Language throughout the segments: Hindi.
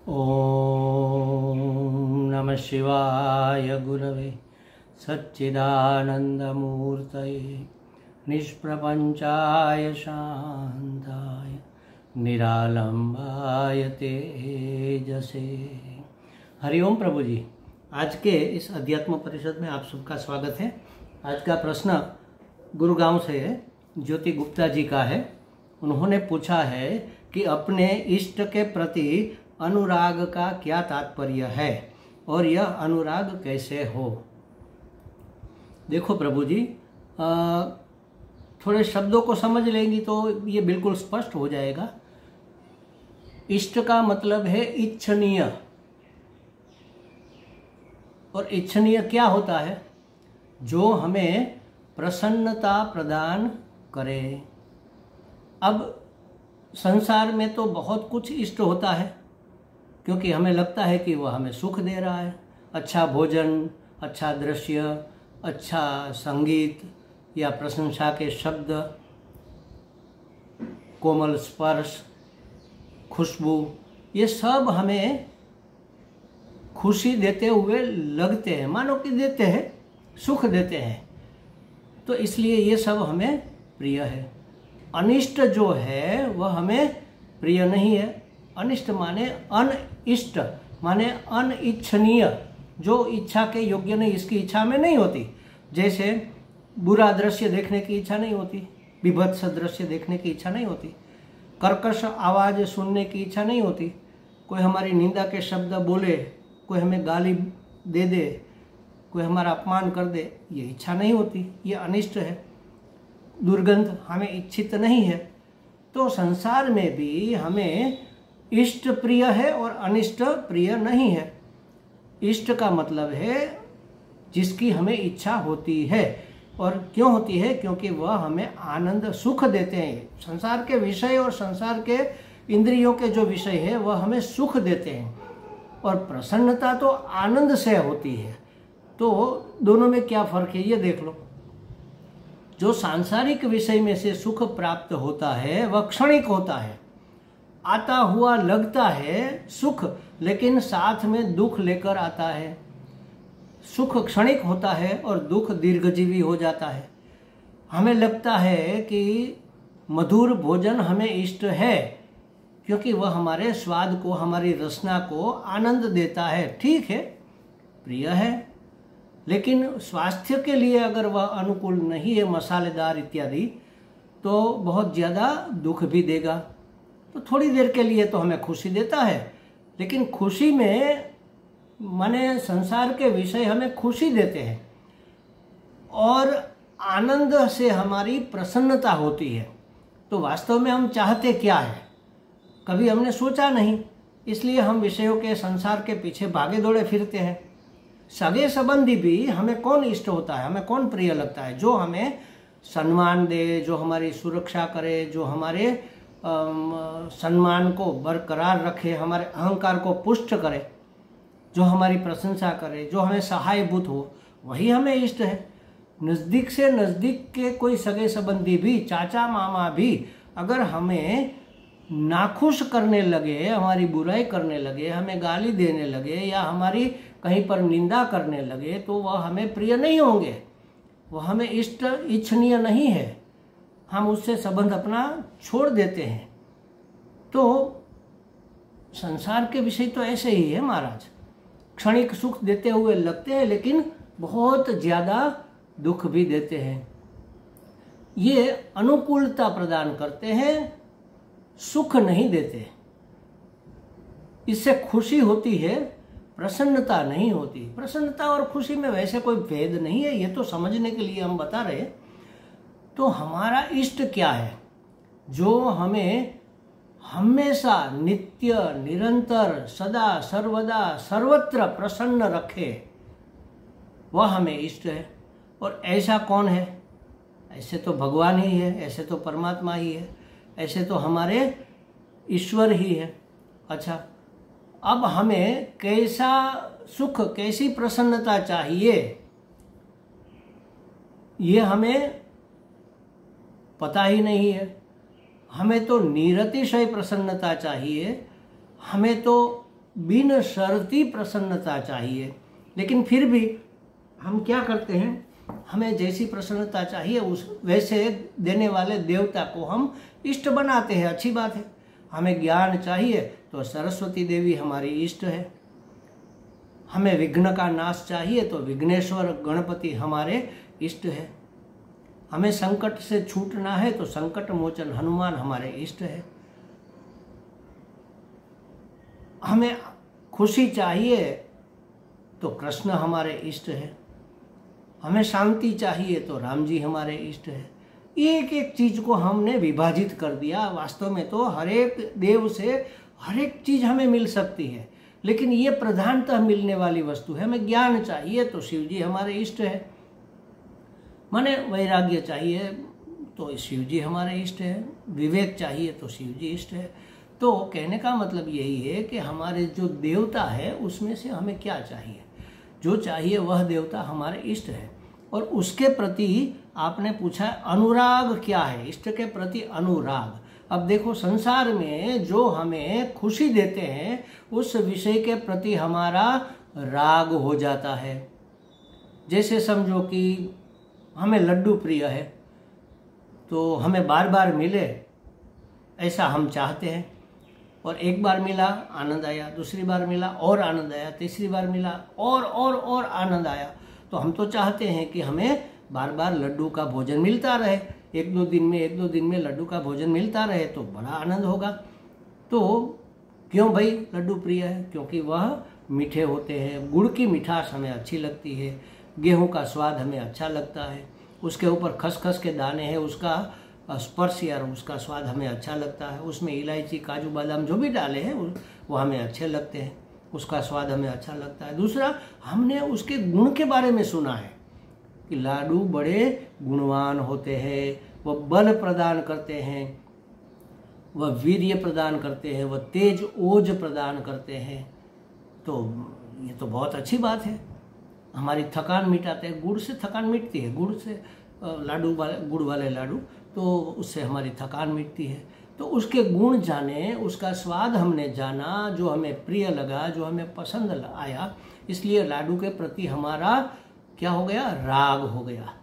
ओम नमः शिवाय गुरवे सच्चिदानंदमूर्तये निष्प्रपंचाय शांताय निरालंबाय तेजसे। हरिओम प्रभु जी, आज के इस अध्यात्म परिषद में आप सबका स्वागत है। आज का प्रश्न गुरुगांव से ज्योति गुप्ता जी का है। उन्होंने पूछा है कि अपने इष्ट के प्रति अनुराग का क्या तात्पर्य है और यह अनुराग कैसे हो। देखो प्रभु जी, थोड़े शब्दों को समझ लेंगी तो ये बिल्कुल स्पष्ट हो जाएगा। इष्ट का मतलब है इच्छनीय, और इच्छनीय क्या होता है? जो हमें प्रसन्नता प्रदान करे। अब संसार में तो बहुत कुछ इष्ट होता है, क्योंकि हमें लगता है कि वह हमें सुख दे रहा है। अच्छा भोजन, अच्छा दृश्य, अच्छा संगीत या प्रशंसा के शब्द, कोमल स्पर्श, खुशबू, ये सब हमें खुशी देते हुए लगते हैं, मानो कि देते हैं, सुख देते हैं। तो इसलिए ये सब हमें प्रिय है। अनिष्ट जो है वह हमें प्रिय नहीं है। अनिष्ट माने अनिष्ट, माने अनिच्छनीय, जो इच्छा के योग्य नहीं, इसकी इच्छा में नहीं होती। जैसे बुरा दृश्य देखने की इच्छा नहीं होती, विभत्स दृश्य देखने की इच्छा नहीं होती, कर्कश आवाज़ सुनने की इच्छा नहीं होती, कोई हमारी निंदा के शब्द बोले, कोई हमें गाली दे दे, कोई हमारा अपमान कर दे, ये इच्छा नहीं होती, ये अनिष्ट है। दुर्गंध हमें इच्छित नहीं है। तो संसार में भी हमें इष्ट प्रिय है और अनिष्ट प्रिय नहीं है। इष्ट का मतलब है जिसकी हमें इच्छा होती है। और क्यों होती है? क्योंकि वह हमें आनंद सुख देते हैं। संसार के विषय और संसार के इंद्रियों के जो विषय है वह हमें सुख देते हैं, और प्रसन्नता तो आनंद से होती है। तो दोनों में क्या फर्क है ये देख लो। जो सांसारिक विषय में से सुख प्राप्त होता है वह क्षणिक होता है, आता हुआ लगता है सुख, लेकिन साथ में दुख लेकर आता है। सुख क्षणिक होता है और दुख दीर्घजीवी हो जाता है। हमें लगता है कि मधुर भोजन हमें इष्ट है, क्योंकि वह हमारे स्वाद को, हमारी रसना को आनंद देता है। ठीक है, प्रिय है, लेकिन स्वास्थ्य के लिए अगर वह अनुकूल नहीं है, मसालेदार इत्यादि, तो बहुत ज़्यादा दुख भी देगा। तो थोड़ी देर के लिए तो हमें खुशी देता है, लेकिन खुशी में माने संसार के विषय हमें खुशी देते हैं और आनंद से हमारी प्रसन्नता होती है। तो वास्तव में हम चाहते क्या है, कभी हमने सोचा नहीं, इसलिए हम विषयों के, संसार के पीछे भागे दौड़े फिरते हैं। सगे संबंधी भी हमें कौन इष्ट होता है, हमें कौन प्रिय लगता है? जो हमें सम्मान दे, जो हमारी सुरक्षा करे, जो हमारे सम्मान को बरकरार रखे, हमारे अहंकार को पुष्ट करे, जो हमारी प्रशंसा करे, जो हमें सहायभूत हो, वही हमें इष्ट है। नज़दीक से नज़दीक के कोई सगे संबंधी भी, चाचा मामा भी, अगर हमें नाखुश करने लगे, हमारी बुराई करने लगे, हमें गाली देने लगे या हमारी कहीं पर निंदा करने लगे, तो वह हमें प्रिय नहीं होंगे, वह हमें इष्ट इच्छनीय नहीं है। हम उससे संबंध अपना छोड़ देते हैं। तो संसार के विषय तो ऐसे ही है महाराज, क्षणिक सुख देते हुए लगते हैं, लेकिन बहुत ज़्यादा दुख भी देते हैं। ये अनुकूलता प्रदान करते हैं, सुख नहीं देते। इससे खुशी होती है, प्रसन्नता नहीं होती। प्रसन्नता और खुशी में वैसे कोई भेद नहीं है, ये तो समझने के लिए हम बता रहे। तो हमारा इष्ट क्या है? जो हमें हमेशा नित्य, निरंतर, सदा सर्वदा, सर्वत्र प्रसन्न रखे, वह हमें इष्ट है। और ऐसा कौन है? ऐसे तो भगवान ही है, ऐसे तो परमात्मा ही है, ऐसे तो हमारे ईश्वर ही है। अच्छा, अब हमें कैसा सुख, कैसी प्रसन्नता चाहिए, ये हमें पता ही नहीं है। हमें तो निरतिशय प्रसन्नता चाहिए, हमें तो बिन शर्ती प्रसन्नता चाहिए। लेकिन फिर भी हम क्या करते हैं, हमें जैसी प्रसन्नता चाहिए उस वैसे देने वाले देवता को हम इष्ट बनाते हैं। अच्छी बात है। हमें ज्ञान चाहिए तो सरस्वती देवी हमारी इष्ट है। हमें विघ्न का नाश चाहिए तो विघ्नेश्वर गणपति हमारे इष्ट है। हमें संकट से छूटना है तो संकट मोचन हनुमान हमारे इष्ट है। हमें खुशी चाहिए तो कृष्ण हमारे इष्ट है। हमें शांति चाहिए तो राम जी हमारे इष्ट है। एक एक चीज को हमने विभाजित कर दिया। वास्तव में तो हर एक देव से हर एक चीज हमें मिल सकती है, लेकिन ये प्रधानतः मिलने वाली वस्तु है। हमें ज्ञान चाहिए तो शिव जी हमारे इष्ट है। माने वैराग्य चाहिए तो शिव जी हमारे इष्ट है। विवेक चाहिए तो शिव जी इष्ट है। तो कहने का मतलब यही है कि हमारे जो देवता है उसमें से हमें क्या चाहिए, जो चाहिए वह देवता हमारे इष्ट है। और उसके प्रति आपने पूछा अनुराग क्या है, इष्ट के प्रति अनुराग। अब देखो, संसार में जो हमें खुशी देते हैं उस विषय के प्रति हमारा राग हो जाता है। जैसे समझो कि हमें लड्डू प्रिय है तो हमें बार बार मिले ऐसा हम चाहते हैं। और एक बार मिला आनंद आया, दूसरी बार मिला और आनंद आया, तीसरी बार मिला और आनंद आया। तो हम तो चाहते हैं कि हमें बार बार लड्डू का भोजन मिलता रहे। एक दो दिन में लड्डू का भोजन मिलता रहे तो बड़ा आनंद होगा। तो क्यों भाई लड्डू प्रिय है? क्योंकि वह मीठे होते हैं। गुड़ की मिठास हमें अच्छी लगती है, गेहूं का स्वाद हमें अच्छा लगता है, उसके ऊपर खसखस के दाने हैं उसका स्पर्श या उसका स्वाद हमें अच्छा लगता है, उसमें इलायची काजू बादाम जो भी डाले हैं वो हमें अच्छे लगते हैं, उसका स्वाद हमें अच्छा लगता है। दूसरा, हमने उसके गुण के बारे में सुना है कि लाडू बड़े गुणवान होते हैं, वह बल प्रदान करते हैं, वह वीर्य प्रदान करते हैं, वह तेज ओज प्रदान करते हैं। तो ये तो बहुत अच्छी बात है, हमारी थकान मिटाते हैं। गुड़ से थकान मिटती है, गुड़ से गुड़ वाले लाडू, तो उससे हमारी थकान मिटती है। तो उसके गुण जाने, उसका स्वाद हमने जाना, जो हमें प्रिय लगा, जो हमें पसंद आया, इसलिए लाडू के प्रति हमारा क्या हो गया, राग हो गया।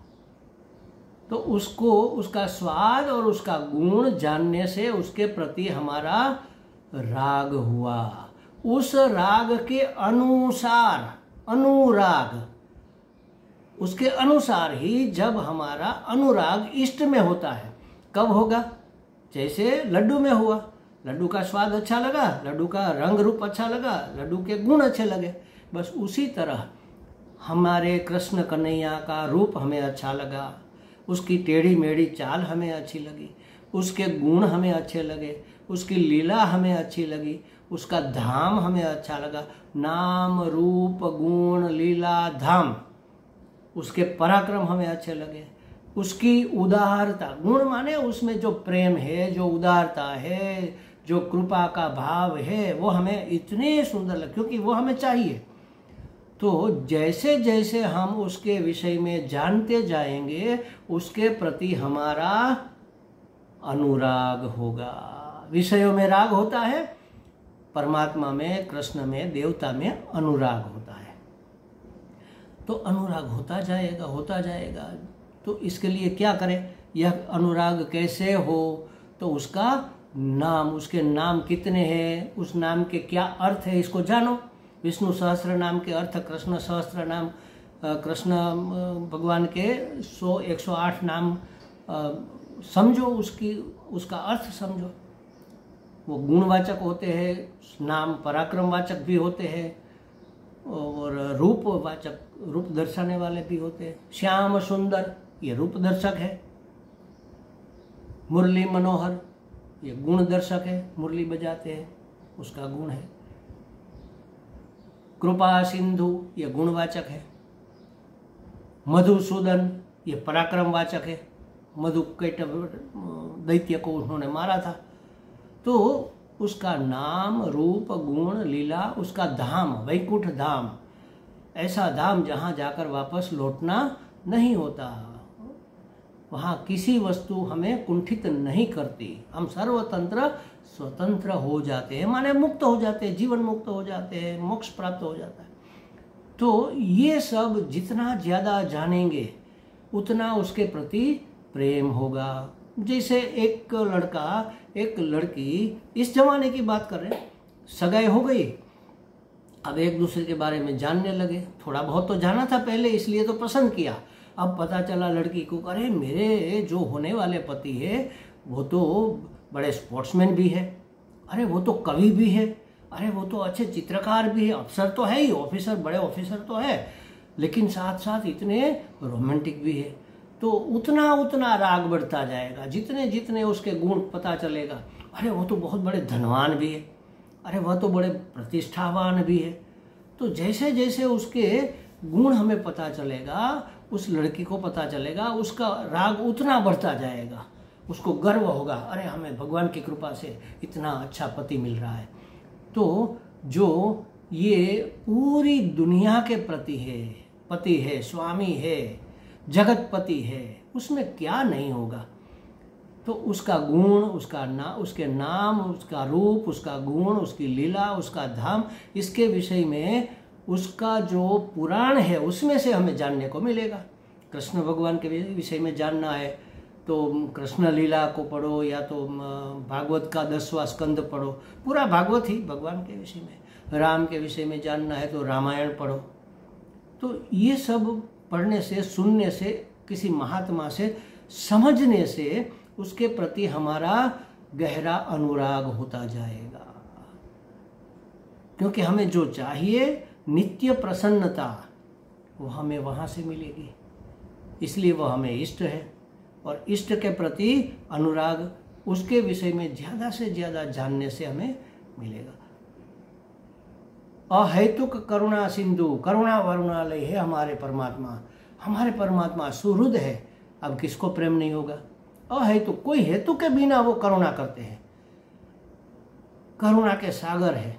तो उसको, उसका स्वाद और उसका गुण जानने से उसके प्रति हमारा राग हुआ। उस राग के अनुसार अनुराग, उसके अनुसार ही जब हमारा अनुराग इष्ट में होता है, कब होगा? जैसे लड्डू में हुआ, लड्डू का स्वाद अच्छा लगा, लड्डू का रंग रूप अच्छा लगा, लड्डू के गुण अच्छे लगे। बस उसी तरह हमारे कृष्ण कन्हैया का रूप हमें अच्छा लगा, उसकी टेढ़ी मेढ़ी चाल हमें अच्छी लगी, उसके गुण हमें अच्छे लगे, उसकी लीला हमें अच्छी लगी, उसका धाम हमें अच्छा लगा। नाम रूप गुण लीला धाम, उसके पराक्रम हमें अच्छे लगे, उसकी उदारता, गुण माने उसमें जो प्रेम है, जो उदारता है, जो कृपा का भाव है, वो हमें इतने सुंदर लगे क्योंकि वो हमें चाहिए। तो जैसे जैसे हम उसके विषय में जानते जाएंगे उसके प्रति हमारा अनुराग होगा। विषयों में राग होता है, परमात्मा में, कृष्ण में, देवता में अनुराग होता है। तो अनुराग होता जाएगा, होता जाएगा। तो इसके लिए क्या करें? यह अनुराग कैसे हो? तो उसका नाम, उसके नाम कितने हैं, उस नाम के क्या अर्थ है, इसको जानो। विष्णु सहस्त्र नाम के अर्थ, कृष्ण सहस्त्र नाम, कृष्ण भगवान के 108 नाम समझो, उसका अर्थ समझो। वो गुणवाचक होते हैं, नाम पराक्रमवाचक भी होते हैं, और रूपवाचक, रूप दर्शाने वाले भी होते हैं। श्याम सुंदर, ये रूप दर्शक है। मुरली मनोहर, ये गुण दर्शक है, मुरली बजाते हैं, उसका गुण है। कृपा सिंधु, ये गुणवाचक है। मधुसूदन, ये पराक्रमवाचक है, मधुकैटभ दैत्य को उन्होंने मारा था। तो उसका नाम, रूप, गुण, लीला, उसका धाम, वैकुंठ धाम, ऐसा धाम जहाँ जाकर वापस लौटना नहीं होता, वहाँ किसी वस्तु हमें कुंठित नहीं करती। हम सर्वतंत्र स्वतंत्र हो जाते हैं, माने मुक्त हो जाते हैं, जीवन मुक्त हो जाते हैं, मोक्ष प्राप्त हो जाता है। तो ये सब जितना ज़्यादा जानेंगे उतना उसके प्रति प्रेम होगा। जैसे एक लड़का एक लड़की, इस जमाने की बात कर रहे हैं, सगाई हो गई, अब एक दूसरे के बारे में जानने लगे। थोड़ा बहुत तो जाना था पहले, इसलिए तो पसंद किया। अब पता चला लड़की को, अरे मेरे जो होने वाले पति है वो तो बड़े स्पोर्ट्समैन भी है, अरे वो तो कवि भी है, अरे वो तो अच्छे चित्रकार भी है, अफसर तो है ही, ऑफिसर, बड़े ऑफिसर तो है, लेकिन साथ साथ इतने रोमांटिक भी है। तो उतना उतना राग बढ़ता जाएगा, जितने जितने उसके गुण पता चलेगा। अरे वो तो बहुत बड़े धनवान भी है, अरे वह तो बड़े प्रतिष्ठावान भी है। तो जैसे जैसे उसके गुण हमें पता चलेगा, उस लड़की को पता चलेगा, उसका राग उतना बढ़ता जाएगा। उसको गर्व होगा, अरे हमें भगवान की कृपा से इतना अच्छा पति मिल रहा है। तो जो ये पूरी दुनिया के प्रति है, पति है, स्वामी है, जगतपति है, उसमें क्या नहीं होगा। तो उसका गुण, उसके नाम, उसका रूप, उसका गुण, उसकी लीला, उसका धाम, इसके विषय में उसका जो पुराण है उसमें से हमें जानने को मिलेगा। कृष्ण भगवान के विषय में जानना है तो कृष्ण लीला को पढ़ो, या तो भागवत का 10वां स्कंद पढ़ो, पूरा भागवत ही भगवान के विषय में। राम के विषय में जानना है तो रामायण पढ़ो। तो ये सब पढ़ने से, सुनने से, किसी महात्मा से समझने से उसके प्रति हमारा गहरा अनुराग होता जाएगा। क्योंकि हमें जो चाहिए, नित्य प्रसन्नता, वो हमें वहाँ से मिलेगी, इसलिए वो हमें इष्ट है। और इष्ट के प्रति अनुराग, उसके विषय में ज़्यादा से ज़्यादा जानने से हमें मिलेगा। अहेतुक करुणा सिंधु, करुणा वरुणालय है हमारे परमात्मा। हमारे परमात्मा सुहृद है, अब किसको प्रेम नहीं होगा। अहेतुक, कोई हेतु के बिना वो करुणा करते हैं, करुणा के सागर है,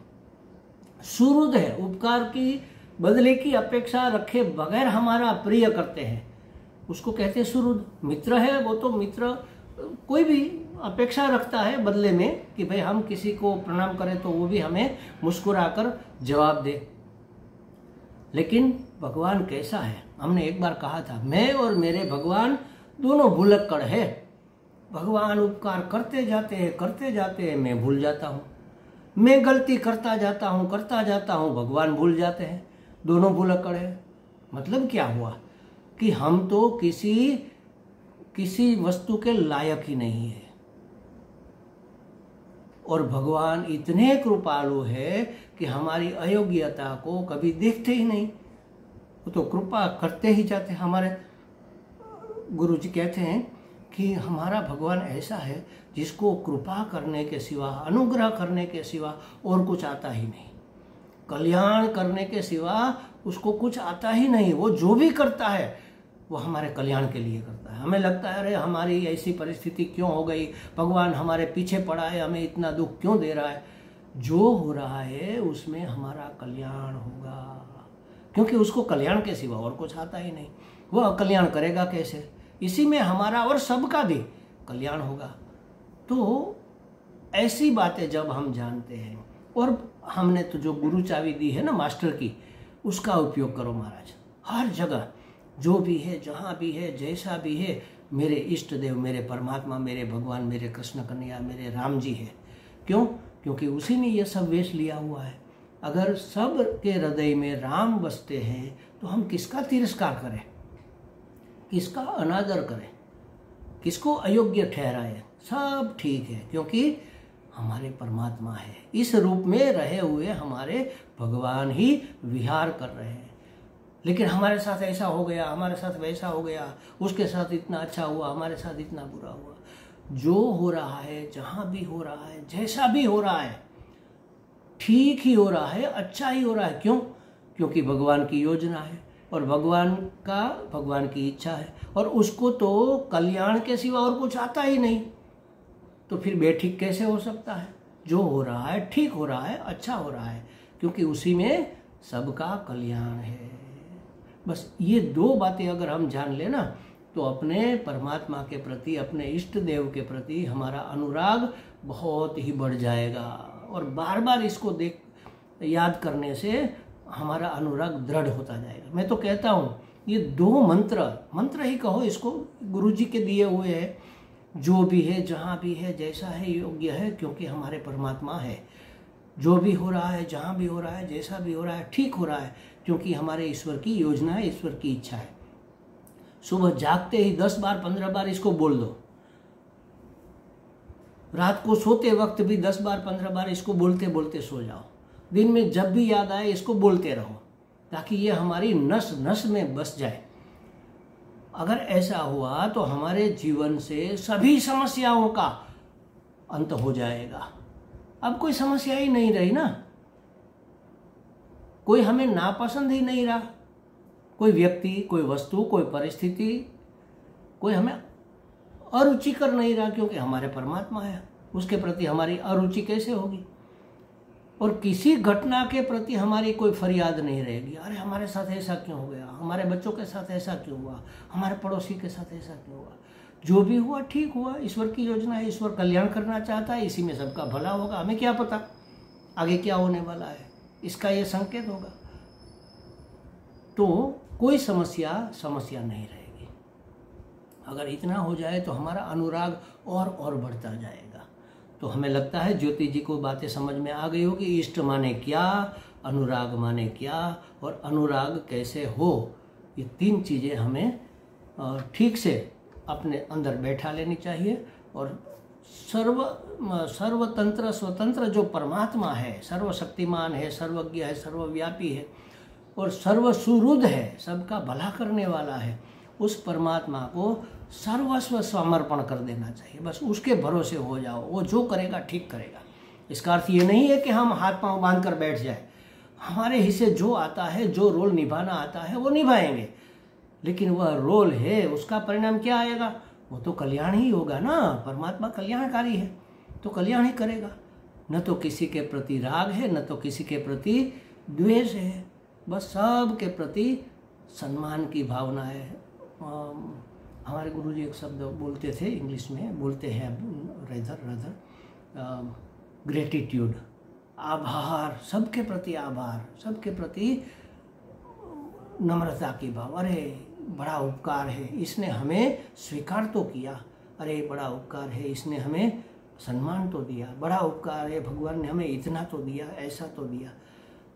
सुहृद है, उपकार की बदले की अपेक्षा रखे बगैर हमारा प्रिय करते हैं, उसको कहते हैं सुहृद। मित्र है, वो तो मित्र कोई भी अपेक्षा रखता है बदले में कि भाई हम किसी को प्रणाम करें तो वो भी हमें मुस्कुराकर जवाब दे। लेकिन भगवान कैसा है, हमने एक बार कहा था, मैं और मेरे भगवान दोनों भुलक्कड़ है। भगवान उपकार करते जाते हैं, मैं भूल जाता हूँ। मैं गलती करता जाता हूँ, भगवान भूल जाते हैं। दोनों भुलक्कड़ है। मतलब क्या हुआ कि हम तो किसी वस्तु के लायक ही नहीं है, और भगवान इतने कृपालु है कि हमारी अयोग्यता को कभी देखते ही नहीं, वो तो कृपा करते ही जाते हैं। हमारे गुरु जी कहते हैं कि हमारा भगवान ऐसा है जिसको कृपा करने के सिवा, अनुग्रह करने के सिवा और कुछ आता ही नहीं, कल्याण करने के सिवा उसको कुछ आता ही नहीं। वो जो भी करता है वो हमारे कल्याण के लिए करता है। हमें लगता है अरे हमारी ऐसी परिस्थिति क्यों हो गई, भगवान हमारे पीछे पड़ा है, हमें इतना दुख क्यों दे रहा है। जो हो रहा है उसमें हमारा कल्याण होगा, क्योंकि उसको कल्याण के सिवा और कुछ आता ही नहीं। वह कल्याण करेगा कैसे, इसी में हमारा और सबका भी कल्याण होगा। तो ऐसी बातें जब हम जानते हैं, और हमने तो जो गुरु चाबी दी है ना मास्टर की, उसका उपयोग करो महाराज। हर जगह जो भी है, जहाँ भी है, जैसा भी है, मेरे इष्ट देव, मेरे परमात्मा, मेरे भगवान, मेरे कृष्ण कन्हैया, मेरे राम जी है। क्यों? क्योंकि उसी ने ये सब वेश लिया हुआ है। अगर सब के हृदय में राम बसते हैं तो हम किसका तिरस्कार करें, किसका अनादर करें, किसको अयोग्य ठहराए? सब ठीक है, क्योंकि हमारे परमात्मा है। इस रूप में रहे हुए हमारे भगवान ही विहार कर रहे हैं। लेकिन हमारे साथ ऐसा हो गया, हमारे साथ वैसा हो गया, उसके साथ इतना अच्छा हुआ, हमारे साथ इतना बुरा हुआ। जो हो रहा है, जहाँ भी हो रहा है, जैसा भी हो रहा है, ठीक ही हो रहा है, अच्छा ही हो रहा है। क्यों? क्योंकि भगवान की योजना है, और भगवान की इच्छा है, और उसको तो कल्याण के सिवा और कुछ आता ही नहीं। तो फिर बेठीक कैसे हो सकता है? जो हो रहा है ठीक हो रहा है, अच्छा हो रहा है, क्योंकि उसी में सबका कल्याण है। बस ये दो बातें अगर हम जान लेना तो अपने परमात्मा के प्रति, अपने इष्ट देव के प्रति हमारा अनुराग बहुत ही बढ़ जाएगा। और बार बार इसको याद करने से हमारा अनुराग दृढ़ होता जाएगा। मैं तो कहता हूँ ये 2 मंत्र ही कहो इसको, गुरु जी के दिए हुए हैं। जो भी है, जहाँ भी है, जैसा है, योग्य है, क्योंकि हमारे परमात्मा है। जो भी हो रहा है, जहाँ भी हो रहा है, जैसा भी हो रहा है, ठीक हो रहा है, क्योंकि हमारे ईश्वर की योजना है, ईश्वर की इच्छा है। सुबह जागते ही 10 बार 15 बार इसको बोल दो। रात को सोते वक्त भी 10 बार 15 बार इसको बोलते बोलते सो जाओ। दिन में जब भी याद आए इसको बोलते रहो, ताकि ये हमारी नस नस में बस जाए। अगर ऐसा हुआ तो हमारे जीवन से सभी समस्याओं का अंत हो जाएगा। अब कोई समस्या ही नहीं रही ना, कोई हमें नापसंद ही नहीं रहा, कोई व्यक्ति, कोई वस्तु, कोई परिस्थिति, कोई हमें अरुचिकर नहीं रहा, क्योंकि हमारे परमात्मा है। उसके प्रति हमारी अरुचि कैसे होगी? और किसी घटना के प्रति हमारी कोई फरियाद नहीं रहेगी। अरे हमारे साथ ऐसा क्यों हो गया, हमारे बच्चों के साथ ऐसा क्यों हुआ, हमारे पड़ोसी के साथ ऐसा क्यों हुआ। जो भी हुआ ठीक हुआ, ईश्वर की योजना है, ईश्वर कल्याण करना चाहता है, इसी में सबका भला होगा। हमें क्या पता आगे क्या होने वाला है, इसका ये संकेत होगा। तो कोई समस्या नहीं रहेगी। अगर इतना हो जाए तो हमारा अनुराग और बढ़ता जाएगा। तो हमें लगता है ज्योति जी को बातें समझ में आ गई होगी। इष्ट माने क्या, अनुराग माने क्या, और अनुराग कैसे हो, ये 3 चीज़ें हमें ठीक से अपने अंदर बैठा लेनी चाहिए। और सर्वतंत्र स्वतंत्र जो परमात्मा है, सर्वशक्तिमान है, सर्वज्ञ है, सर्वव्यापी है और सर्वसुहृद है, सबका भला करने वाला है, उस परमात्मा को सर्वस्व समर्पण कर देना चाहिए। बस उसके भरोसे हो जाओ, वो जो करेगा ठीक करेगा। इसका अर्थ ये नहीं है कि हम हाथ पांव बांध कर बैठ जाए। हमारे हिस्से जो आता है, जो रोल निभाना आता है, वो निभाएंगे। लेकिन वह रोल है, उसका परिणाम क्या आएगा? वो तो कल्याण ही होगा ना। परमात्मा कल्याणकारी है, तो कल्याण ही करेगा। न तो किसी के प्रति राग है, न तो किसी के प्रति द्वेष है, बस सब के प्रति सम्मान की भावना है। हमारे गुरुजी एक शब्द बोलते थे, इंग्लिश में बोलते हैं रेदर ग्रेटिट्यूड, आभार, सबके प्रति आभार, सबके प्रति नम्रता की भाव। अरे बड़ा उपकार है, इसने हमें स्वीकार तो किया। अरे बड़ा उपकार है, इसने हमें सम्मान तो दिया। बड़ा उपकार है, भगवान ने हमें इतना तो दिया, ऐसा तो दिया।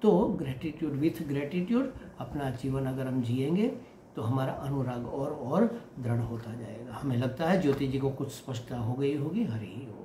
तो ग्रेटिट्यूड, विथ ग्रेटिट्यूड अपना जीवन अगर हम जिएंगे तो हमारा अनुराग और दृढ़ होता जाएगा। हमें लगता है ज्योति जी को कुछ स्पष्टता हो गई होगी। हरि ओम।